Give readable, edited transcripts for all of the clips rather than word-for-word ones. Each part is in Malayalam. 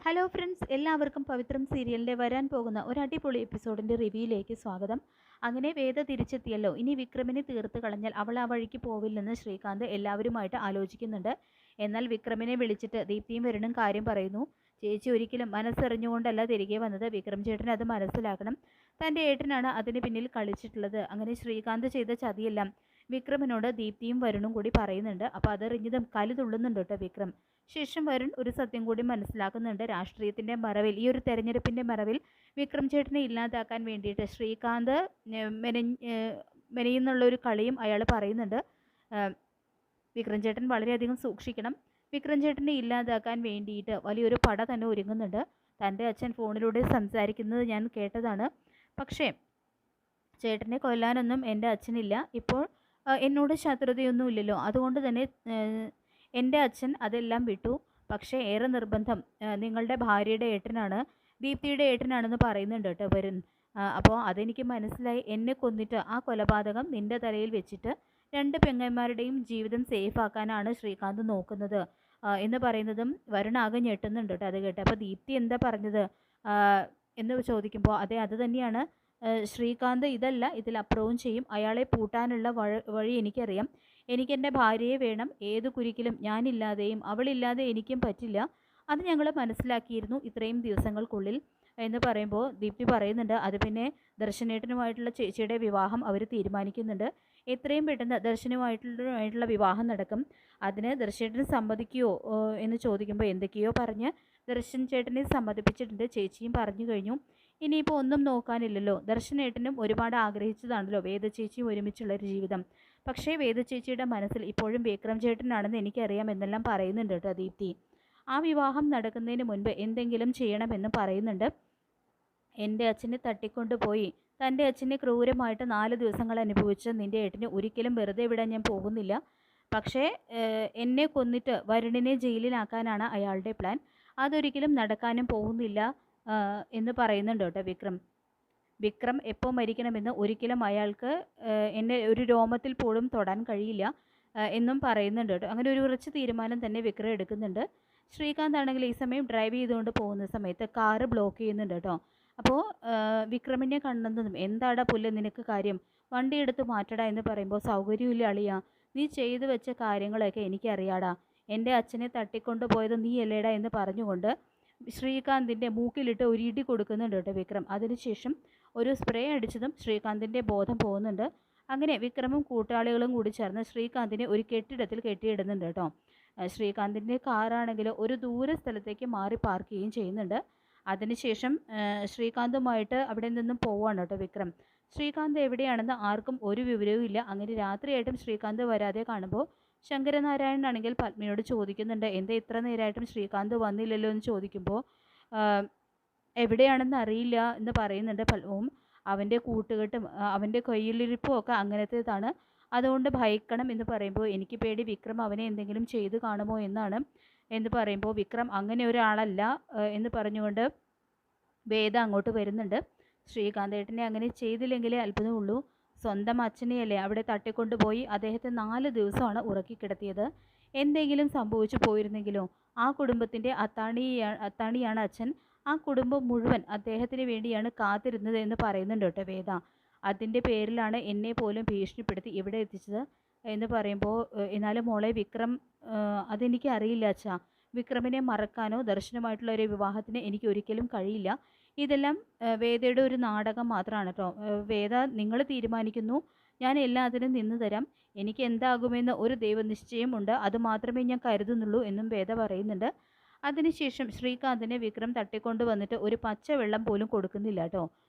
ഹലോ ഫ്രണ്ട്സ്, എല്ലാവർക്കും പവിത്രം സീരിയലിൻ്റെ വരാൻ പോകുന്ന ഒരു അടിപൊളി എപ്പിസോഡിൻ്റെ റിവ്യൂയിലേക്ക് സ്വാഗതം. അങ്ങനെ വേദ തിരിച്ചെത്തിയല്ലോ. ഇനി വിക്രമിനെ തീർത്ത് കളഞ്ഞാൽ അവൾ ആ വഴിക്ക് പോവില്ലെന്ന് ശ്രീകാന്ത് എല്ലാവരുമായിട്ട് ആലോചിക്കുന്നുണ്ട്. എന്നാൽ വിക്രമിനെ വിളിച്ചിട്ട് ദീപ്തിയും വരുണും കാര്യം പറയുന്നു. ചേച്ചി ഒരിക്കലും മനസ്സറിഞ്ഞുകൊണ്ടല്ല തിരികെ വന്നത്. വിക്രം ചേട്ടൻ അത് മനസ്സിലാക്കണം. തൻ്റെ ഏട്ടനാണ് അതിന് പിന്നിൽ കളിച്ചിട്ടുള്ളത്. അങ്ങനെ ശ്രീകാന്ത് ചെയ്ത ചതിയെല്ലാം വിക്രമിനോട് ദീപ്തിയും വരുണും കൂടി പറയുന്നുണ്ട്. അപ്പോൾ അതറിഞ്ഞതും കലി തുള്ളുന്നുണ്ട് കേട്ടോ വിക്രം. ശേഷം വരുൺ ഒരു സത്യം കൂടി മനസ്സിലാക്കുന്നുണ്ട്. രാഷ്ട്രീയത്തിൻ്റെ മറവിൽ, ഈ ഒരു തെരഞ്ഞെടുപ്പിൻ്റെ മറവിൽ വിക്രം ചേട്ടനെ ഇല്ലാതാക്കാൻ വേണ്ടിയിട്ട് ശ്രീകാന്ത് മെനയുന്നുള്ളൊരു കളിയും അയാൾ പറയുന്നുണ്ട്. വിക്രം ചേട്ടൻ വളരെയധികം സൂക്ഷിക്കണം. വിക്രം ചേട്ടനെ ഇല്ലാതാക്കാൻ വേണ്ടിയിട്ട് വലിയൊരു പട തന്നെ ഒരുങ്ങുന്നുണ്ട്. തൻ്റെ അച്ഛൻ ഫോണിലൂടെ സംസാരിക്കുന്നത് ഞാൻ കേട്ടതാണ്. പക്ഷേ ചേട്ടനെ കൊല്ലാനൊന്നും എൻ്റെ അച്ഛനില്ല. ഇപ്പോൾ എന്നോട് ശത്രുതയൊന്നുമില്ലല്ലോ. അതുകൊണ്ട് തന്നെ എൻ്റെ അച്ഛൻ അതെല്ലാം വിട്ടു. പക്ഷേ ഏറെ നിർബന്ധം നിങ്ങളുടെ ഭാര്യയുടെ ഏട്ടനാണ്, ദീപ്തിയുടെ ഏട്ടനാണെന്ന് പറയുന്നുണ്ട് കേട്ടോ വരുൺ. അപ്പോൾ അതെനിക്ക് മനസ്സിലായി. എന്നെ കൊന്നിട്ട് ആ കൊലപാതകം നിൻ്റെ തലയിൽ വെച്ചിട്ട് രണ്ട് പെങ്ങന്മാരുടെയും ജീവിതം സേഫ് ആക്കാനാണ് ശ്രീകാന്ത് നോക്കുന്നത് എന്ന് പറയുന്നതും വരുൺ ആകെ ഞെട്ടുന്നുണ്ട് കേട്ടോ അത് കേട്ട്. അപ്പോൾ ദീപ്തി എന്താ പറഞ്ഞത് എന്ന് ചോദിക്കുമ്പോൾ അതെ, അത് തന്നെയാണ് ശ്രീകാന്ത്. ഇതല്ല, ഇതിലപ്പുറവും ചെയ്യും. അയാളെ പൂട്ടാനുള്ള വഴി എനിക്കറിയാം. എനിക്കെൻ്റെ ഭാര്യയെ വേണം. ഏതു കുരുക്കിലും ഞാനില്ലാതെയും അവളില്ലാതെ എനിക്കും പറ്റില്ല. അത് ഞങ്ങൾ മനസ്സിലാക്കിയിരുന്നു ഇത്രയും ദിവസങ്ങൾക്കുള്ളിൽ എന്ന് പറയുമ്പോൾ ദീപ്തി പറയുന്നുണ്ട്, അത് പിന്നെ ദർശനേട്ടനുമായിട്ടുള്ള ചേച്ചിയുടെ വിവാഹം അവർ തീരുമാനിക്കുന്നുണ്ട്. എത്രയും പെട്ടെന്ന് ദർശനുമായിട്ടുള്ള വിവാഹം നടക്കും. അതിന് ദർശനേട്ടന് സമ്മതിക്കുമോ എന്ന് ചോദിക്കുമ്പോൾ എന്തൊക്കെയോ പറഞ്ഞ് ദർശൻ ചേട്ടനെ സമ്മതിപ്പിച്ചിട്ടുണ്ട്. ചേച്ചിയും പറഞ്ഞു കഴിഞ്ഞു. ഇനിയിപ്പോൾ ഒന്നും നോക്കാനില്ലല്ലോ. ദർശനേട്ടനും ഒരുപാട് ആഗ്രഹിച്ചതാണല്ലോ വേദ ചേച്ചിയും ഒരുമിച്ചുള്ളൊരു ജീവിതം. പക്ഷേ വേദ ചേച്ചിയുടെ മനസ്സിൽ ഇപ്പോഴും വിക്രം ചേട്ടനാണെന്ന് എനിക്കറിയാം എന്നെല്ലാം പറയുന്നുണ്ട് കേട്ടോ ദീപ്തി. ആ വിവാഹം നടക്കുന്നതിന് മുൻപ് എന്തെങ്കിലും ചെയ്യണമെന്ന് പറയുന്നുണ്ട്. എൻ്റെ അച്ഛനെ തട്ടിക്കൊണ്ടുപോയി തൻ്റെ അച്ഛനെ ക്രൂരമായിട്ട് 4 ദിവസങ്ങൾ അനുഭവിച്ച് നിൻ്റെ ഏട്ടനെ ഒരിക്കലും വെറുതെ വിടാൻ ഞാൻ പോകുന്നില്ല. പക്ഷേ എന്നെ കൊന്നിട്ട് വരുണിനെ ജയിലിലാക്കാനാണ് അയാളുടെ പ്ലാൻ. അതൊരിക്കലും നടക്കാനും പോകുന്നില്ല എന്ന് പറയുന്നുണ്ട് കേട്ടോ വിക്രം എപ്പോൾ മരിക്കണമെന്ന് ഒരിക്കലും അയാൾക്ക് എന്നെ ഒരു രോമത്തിൽ പോലും തൊടാൻ കഴിയില്ല എന്നും പറയുന്നുണ്ട് കേട്ടോ. അങ്ങനെ ഒരു ഉറച്ച തീരുമാനം തന്നെ വിക്രം എടുക്കുന്നുണ്ട്. ശ്രീകാന്ത് ആണെങ്കിൽ ഈ സമയം ഡ്രൈവ് ചെയ്തുകൊണ്ട് പോകുന്ന സമയത്ത് കാറ് ബ്ലോക്ക് ചെയ്യുന്നുണ്ട് കേട്ടോ. അപ്പോൾ വിക്രമിനെ കണ്ടെന്നതും എന്താടാ പുല്ല് നിനക്ക് കാര്യം, വണ്ടി എടുത്ത് മാറ്റടാ എന്ന് പറയുമ്പോൾ സൗകര്യമില്ല അളിയാ, നീ ചെയ്തു വെച്ച കാര്യങ്ങളൊക്കെ എനിക്കറിയാടാ. എൻ്റെ അച്ഛനെ തട്ടിക്കൊണ്ടുപോയത് നീ അല്ലേടാ എന്ന് പറഞ്ഞുകൊണ്ട് ശ്രീകാന്തിൻ്റെ മൂക്കിലിട്ട് ഒരു ഇടി കൊടുക്കുന്നുണ്ട് കേട്ടോ വിക്രം. അതിനുശേഷം ഒരു സ്പ്രേ അടിച്ചതും ശ്രീകാന്തിൻ്റെ ബോധം പോകുന്നുണ്ട്. അങ്ങനെ വിക്രമും കൂട്ടാളികളും കൂടി ചേർന്ന് ശ്രീകാന്തിനെ ഒരു കെട്ടിടത്തിൽ കെട്ടിയിടുന്നുണ്ട് കേട്ടോ. ശ്രീകാന്തിൻ്റെ കാറാണെങ്കിൽ ഒരു ദൂര സ്ഥലത്തേക്ക് മാറി പാർക്ക് ചെയ്യുകയും ചെയ്യുന്നുണ്ട്. അതിനുശേഷം ശ്രീകാന്തുമായിട്ട് അവിടെ നിന്നും പോവാണ് കേട്ടോ വിക്രം. ശ്രീകാന്ത് എവിടെയാണെന്ന് ആർക്കും ഒരു വിവരവും ഇല്ല. അങ്ങനെ രാത്രിയായിട്ടും ശ്രീകാന്ത് വരാതെ കാണുമ്പോൾ ശങ്കരനാരായണനാണെങ്കിൽ പത്മിനോട് ചോദിക്കുന്നുണ്ട്, എന്താ ഇത്ര നേരമായിട്ടും ശ്രീകാന്ത് വന്നില്ലല്ലോ എന്ന് ചോദിക്കുമ്പോൾ എവിടെയാണെന്ന് അറിയില്ല എന്ന് പറയുന്നുണ്ട് പത്മവും. അവൻ്റെ കൂട്ടുകെട്ടും അവൻ്റെ കയ്യിലിരിപ്പും ഒക്കെ അങ്ങനത്തേതാണ്, അതുകൊണ്ട് ഭയക്കണം എന്ന് പറയുമ്പോൾ എനിക്ക് പേടി വിക്രം അവനെ എന്തെങ്കിലും ചെയ്തു കാണുമോ എന്നാണ് എന്ന് പറയുമ്പോൾ വിക്രം അങ്ങനെ ഒരാളല്ല എന്ന് പറഞ്ഞുകൊണ്ട് വേദ അങ്ങോട്ട് വരുന്നുണ്ട്. ശ്രീകാന്തേട്ടനെ അങ്ങനെ ചെയ്തില്ലെങ്കിലേ അത്ഭുതമുള്ളൂ. സ്വന്തം അച്ഛനെയല്ലേ അവിടെ തട്ടിക്കൊണ്ടുപോയി അദ്ദേഹത്തെ 4 ദിവസമാണ് ഉറക്കിക്കിടത്തിയത്. എന്തെങ്കിലും സംഭവിച്ചു പോയിരുന്നെങ്കിലോ? ആ കുടുംബത്തിൻ്റെ അത്താണിയാണ് അച്ഛൻ. ആ കുടുംബം മുഴുവൻ അദ്ദേഹത്തിന് വേണ്ടിയാണ് കാത്തിരുന്നത് എന്ന് പറയുന്നുണ്ട് കേട്ടോ വേദ. അതിൻ്റെ പേരിലാണ് എന്നെ പോലും ഭീഷണിപ്പെടുത്തി ഇവിടെ എത്തിച്ചത് എന്ന് പറയുമ്പോൾ എന്നാലും മോളെ വിക്രം, അതെനിക്ക് അറിയില്ല അച്ഛാ. വിക്രമിനെ മറക്കാനോ ദർശനമായിട്ടുള്ള ഒരു വിവാഹത്തിന് എനിക്ക് ഒരിക്കലും കഴിയില്ല. ഇതെല്ലാം വേദയുടെ ഒരു നാടകം മാത്രമാണ് കേട്ടോ. വേദ, നിങ്ങൾ തീരുമാനിക്കുന്നു, ഞാൻ എല്ലാത്തിനും നിന്ന് തരാം. എനിക്ക് എന്താകുമെന്ന് ഒരു ദൈവനിശ്ചയമുണ്ട്, അത് മാത്രമേ ഞാൻ കരുതുന്നുള്ളൂ എന്നും വേദ പറയുന്നുണ്ട്. അതിനുശേഷം ശ്രീകാന്തിനെ വിക്രം തട്ടിക്കൊണ്ട് വന്നിട്ട് ഒരു പച്ച വെള്ളം പോലും കൊടുക്കുന്നില്ല കേട്ടോ.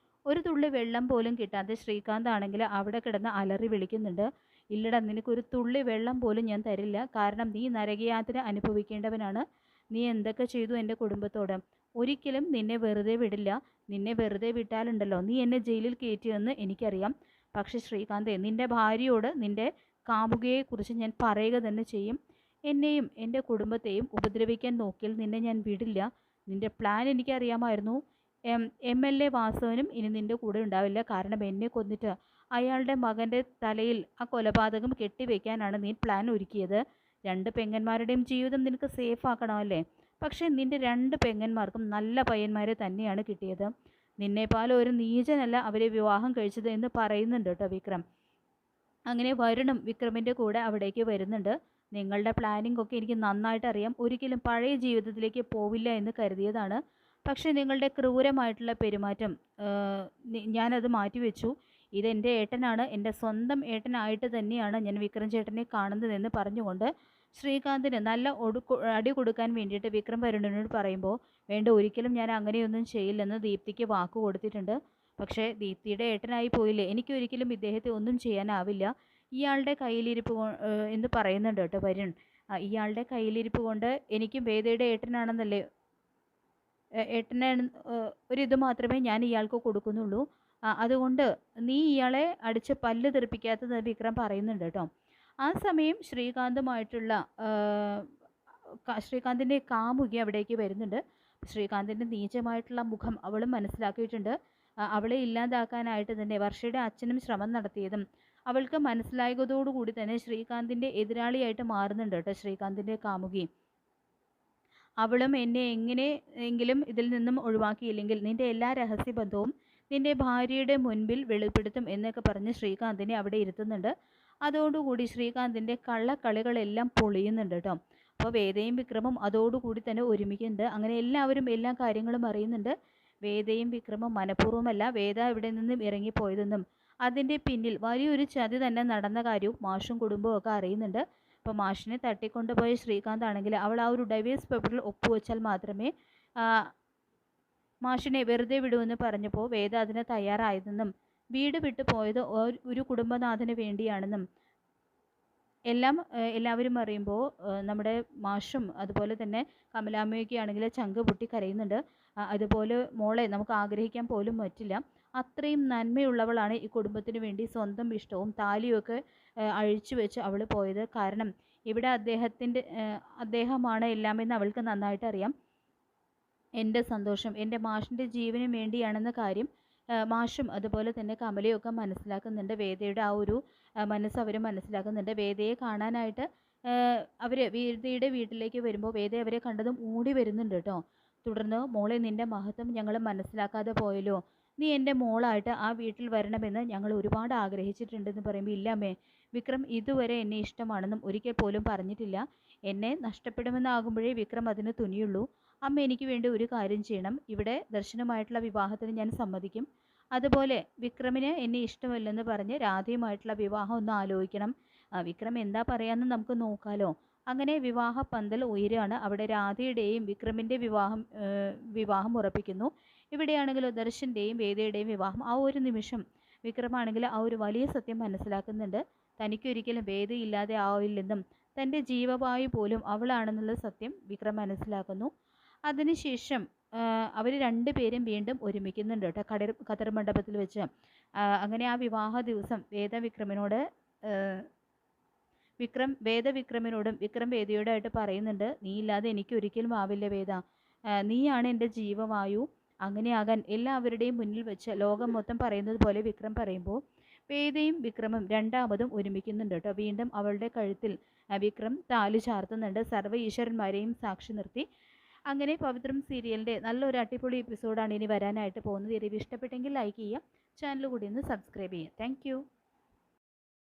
ഒരു തുള്ളി വെള്ളം പോലും കിട്ടാതെ ശ്രീകാന്ത് ആണെങ്കിൽ അവിടെ കിടന്ന് അലറി വിളിക്കുന്നുണ്ട്, ഇല്ലടാ, നിനക്കൊരു തുള്ളി വെള്ളം പോലും ഞാൻ തരില്ല. കാരണം നീ നരകയാത്ര അനുഭവിക്കേണ്ടവനാണ്. നീ എന്തൊക്കെ ചെയ്തു എൻ്റെ കുടുംബത്തോട്. ഒരിക്കലും നിന്നെ വെറുതെ വിടില്ല. നിന്നെ വെറുതെ വിട്ടാലുണ്ടല്ലോ നീ എന്നെ ജയിലിൽ കയറ്റിയെന്ന് എനിക്കറിയാം. പക്ഷേ ശ്രീകാന്തേ, നിൻ്റെ ഭാര്യയോട് നിൻ്റെ കാമുകയെക്കുറിച്ച് ഞാൻ പറയുക തന്നെ ചെയ്യും. എന്നെയും എൻ്റെ കുടുംബത്തെയും ഉപദ്രവിക്കാൻ നോക്കിയാൽ നിന്നെ ഞാൻ വിടില്ല. നിൻ്റെ പ്ലാൻ എനിക്കറിയാമായിരുന്നു. MLA വാസവനും ഇനി നിൻ്റെ കൂടെ ഉണ്ടാവില്ല. കാരണം എന്നെ കൊന്നിട്ട് അയാളുടെ മകൻ്റെ തലയിൽ ആ കൊലപാതകം കെട്ടിവെക്കാനാണ് നീ പ്ലാൻ ഒരുക്കിയത്. 2 പെങ്ങന്മാരുടെയും ജീവിതം നിനക്ക് സേഫ് ആക്കണമല്ലേ? പക്ഷേ നിൻ്റെ 2 പെങ്ങന്മാർക്കും നല്ല പയ്യന്മാരെ തന്നെയാണ് കിട്ടിയത്. നിന്നെപ്പോലെ ഒരു നീചനല്ല അവരെ വിവാഹം കഴിച്ചത് എന്ന് പറയുന്നുണ്ട് കേട്ടോ വിക്രം. അങ്ങനെ വരുണും വിക്രമിൻ്റെ കൂടെ അവിടേക്ക് വരുന്നുണ്ട്. നിങ്ങളുടെ പ്ലാനിംഗ് ഒക്കെ എനിക്ക് നന്നായിട്ട് അറിയാം. ഒരിക്കലും പഴയ ജീവിതത്തിലേക്ക് പോവില്ല എന്ന് കരുതിയതാണ്. പക്ഷേ നിങ്ങളുടെ ക്രൂരമായിട്ടുള്ള പെരുമാറ്റം ഞാനത് മാറ്റിവെച്ചു. ഇതെൻ്റെ ഏട്ടനാണ്, എൻ്റെ സ്വന്തം ഏട്ടനായിട്ട് തന്നെയാണ് ഞാൻ വിക്രം ചേട്ടനെ കാണുന്നതെന്ന് പറഞ്ഞുകൊണ്ട് ശ്രീകാന്തിന് നല്ല അടി കൊടുക്കാൻ വേണ്ടിയിട്ട് വിക്രം വരുണിനോട് പറയുമ്പോൾ, വേണ്ട, ഒരിക്കലും ഞാൻ അങ്ങനെയൊന്നും ചെയ്യില്ലെന്ന് ദീപ്തിക്ക് വാക്ക് കൊടുത്തിട്ടുണ്ട്. പക്ഷേ ദീപ്തിയുടെ ഏട്ടനായി പോയില്ലേ, എനിക്കൊരിക്കലും ഇദ്ദേഹത്തെ ഒന്നും ചെയ്യാനാവില്ല. ഇയാളുടെ കയ്യിലിരിപ്പ് എന്ന് പറയുന്നുണ്ട് കേട്ടോ വരുൺ. ഇയാളുടെ കയ്യിലിരിപ്പ് കൊണ്ട് എനിക്കും വേദയുടെ ഏട്ടനാണെന്നല്ലേ, ഏട്ടനാണ് ഒരിത് മാത്രമേ ഞാൻ ഇയാൾക്ക് കൊടുക്കുന്നുള്ളൂ. അതുകൊണ്ട് നീ ഇയാളെ അടിച്ച് പല്ല് തെറിപ്പിക്കാത്തത് വിക്രം പറയുന്നുണ്ട് കേട്ടോ. ആ സമയം ശ്രീകാന്തിൻ്റെ കാമുകി അവിടേക്ക് വരുന്നുണ്ട്. ശ്രീകാന്തിൻ്റെ നീചമായിട്ടുള്ള മുഖം അവളും മനസ്സിലാക്കിയിട്ടുണ്ട്. അവളെ ഇല്ലാതാക്കാനായിട്ട് തന്നെ വർഷയുടെ അച്ഛനും ശ്രമം നടത്തിയതും അവൾക്ക് മനസ്സിലായതോടുകൂടി തന്നെ ശ്രീകാന്തിൻ്റെ എതിരാളിയായിട്ട് മാറുന്നുണ്ട് കേട്ടോ ശ്രീകാന്തിൻ്റെ കാമുകി. അവളും എന്നെ എങ്ങനെയെങ്കിലും ഇതിൽ നിന്നും ഒഴിവാക്കിയില്ലെങ്കിൽ നിൻ്റെ എല്ലാ രഹസ്യബന്ധവും നിൻ്റെ ഭാര്യയുടെ മുൻപിൽ വെളിപ്പെടുത്തും എന്നൊക്കെ പറഞ്ഞ് ശ്രീകാന്തിനെ അവിടെ ഇരുത്തുന്നുണ്ട്. അതോടുകൂടി ശ്രീകാന്തിൻ്റെ കള്ളക്കളികളെല്ലാം പൊളിയുന്നുണ്ട് കേട്ടോ. അപ്പോൾ വേദയും വിക്രമും അതോടുകൂടി തന്നെ ഒരുമിക്കുന്നുണ്ട്. അങ്ങനെ എല്ലാവരും എല്ലാ കാര്യങ്ങളും അറിയുന്നുണ്ട്. വേദയും വിക്രമും മനഃപൂർവ്വമല്ല വേദ ഇവിടെ നിന്നും ഇറങ്ങിപ്പോയതെന്നും അതിൻ്റെ പിന്നിൽ വലിയൊരു ചതി തന്നെ നടന്ന കാര്യവും മാഷും കുടുംബവും ഒക്കെ അറിയുന്നുണ്ട്. അപ്പോൾ മാഷിനെ തട്ടിക്കൊണ്ടുപോയ ശ്രീകാന്ത് ആണെങ്കിൽ അവൾ ആ ഒരു ഡൈവേഴ്സ് പേപ്പറിൽ ഒപ്പുവെച്ചാൽ മാത്രമേ മാഷിനെ വെറുതെ വിടുമെന്ന് പറഞ്ഞപ്പോൾ വേദ അതിന് തയ്യാറായതെന്നും വീട് വിട്ടു പോയത് ഒരു കുടുംബനാഥന് വേണ്ടിയാണെന്നും എല്ലാവരും അറിയുമ്പോൾ നമ്മുടെ മാഷും അതുപോലെ തന്നെ കമലാമ്മയൊക്കെ ആണെങ്കിൽ ചങ്ക് പൊട്ടി കരയുന്നുണ്ട്. അതുപോലെ മോളെ നമുക്ക് ആഗ്രഹിക്കാൻ പോലും പറ്റില്ല. അത്രയും നന്മയുള്ളവളാണ് ഈ കുടുംബത്തിന് വേണ്ടി സ്വന്തം ഇഷ്ടവും താലിയൊക്കെ അഴിച്ചു വെച്ച് അവൾ പോയത്. കാരണം ഇവിടെ അദ്ദേഹമാണ് എല്ലാമെന്ന് അവൾക്ക് നന്നായിട്ട് അറിയാം. എൻ്റെ സന്തോഷം എൻ്റെ മാഷിൻ്റെ ജീവന് വേണ്ടിയാണെന്ന കാര്യം മാഷും അതുപോലെ തന്നെ കമലയൊക്കെ മനസ്സിലാക്കുന്നുണ്ട്. വേദയുടെ ആ ഒരു മനസ്സ് അവർ മനസ്സിലാക്കുന്നുണ്ട്. വേദയെ കാണാനായിട്ട് അവർ വേദയുടെ വീട്ടിലേക്ക് വരുമ്പോൾ വേദ അവരെ കണ്ടതും ഓടി വരുന്നുണ്ട് കേട്ടോ. തുടർന്ന് മോളെ, നിൻ്റെ മഹത്വം ഞങ്ങൾ മനസ്സിലാക്കാതെ പോയല്ലോ. നീ എൻ്റെ മോളായിട്ട് ആ വീട്ടിൽ വരണമെന്ന് ഞങ്ങൾ ഒരുപാട് ആഗ്രഹിച്ചിട്ടുണ്ടെന്ന് പറയുമ്പോൾ, ഇല്ലമ്മേ, വിക്രം ഇതുവരെ എന്നെ ഇഷ്ടമാണെന്നും ഒരിക്കൽ പോലും പറഞ്ഞിട്ടില്ല. എന്നെ നഷ്ടപ്പെടുമെന്നാകുമ്പോഴേ വിക്രം അതിന് തുനിയുള്ളൂ. അമ്മ എനിക്ക് വേണ്ടി ഒരു കാര്യം ചെയ്യണം. ഇവിടെ ദർശനമായിട്ടുള്ള വിവാഹത്തിന് ഞാൻ സമ്മതിക്കും. അതുപോലെ വിക്രമിന് എന്നെ ഇഷ്ടമല്ലെന്ന് പറഞ്ഞ് രാധയുമായിട്ടുള്ള വിവാഹം ഒന്ന് ആലോചിക്കണം. വിക്രം എന്താ പറയാമെന്ന് നമുക്ക് നോക്കാലോ. അങ്ങനെ വിവാഹ പന്തൽ ഉയരുകയാണ്. അവിടെ രാധയുടെയും വിക്രമിൻ്റെ വിവാഹം ഉറപ്പിക്കുന്നു. ഇവിടെയാണെങ്കിലോ ദർശൻ്റെയും വേദയുടെയും വിവാഹം. ആ ഒരു നിമിഷം വിക്രമാണെങ്കിൽ ആ ഒരു വലിയ സത്യം മനസ്സിലാക്കുന്നുണ്ട്. തനിക്കൊരിക്കലും വേദയില്ലാതെ ആവില്ലെന്നും തൻ്റെ ജീവവായു പോലും അവളാണെന്നുള്ള സത്യം വിക്രം മനസ്സിലാക്കുന്നു. അതിനുശേഷം അവർ രണ്ടുപേരും വീണ്ടും ഒരുമിക്കുന്നുണ്ട് കേട്ടോ ഖദർ മണ്ഡപത്തിൽ വെച്ച്. അങ്ങനെ ആ വിവാഹ ദിവസം വേദ വിക്രമിനോടും വിക്രം വേദയോടായിട്ട് പറയുന്നുണ്ട്, നീ ഇല്ലാതെ എനിക്ക് ഒരിക്കലും ആവില്ല വേദ, നീയാണ് എൻ്റെ ജീവവായു. അങ്ങനെയാകാൻ എല്ലാവരുടെയും മുന്നിൽ വെച്ച് ലോകം മൊത്തം പറയുന്നത് പോലെ വിക്രം പറയുമ്പോൾ വേദയും വിക്രമും രണ്ടാമതും ഒരുമിക്കുന്നുണ്ട് കേട്ടോ. വീണ്ടും അവളുടെ കഴുത്തിൽ വിക്രം താലി ചാർത്തുന്നുണ്ട്, സർവ്വ ഈശ്വരന്മാരെയും സാക്ഷി നിർത്തി. അങ്ങനെ പവിത്രം സീരിയലിൻ്റെ നല്ലൊരു അടിപൊളി എപ്പിസോഡാണ് ഇനി വരാനായിട്ട് പോകുന്നത്. ഇത് ഇഷ്ടപ്പെട്ടെങ്കിൽ ലൈക്ക് ചെയ്യുക, ചാനൽ കൂടി ഒന്ന് സബ്സ്ക്രൈബ് ചെയ്യുക. താങ്ക്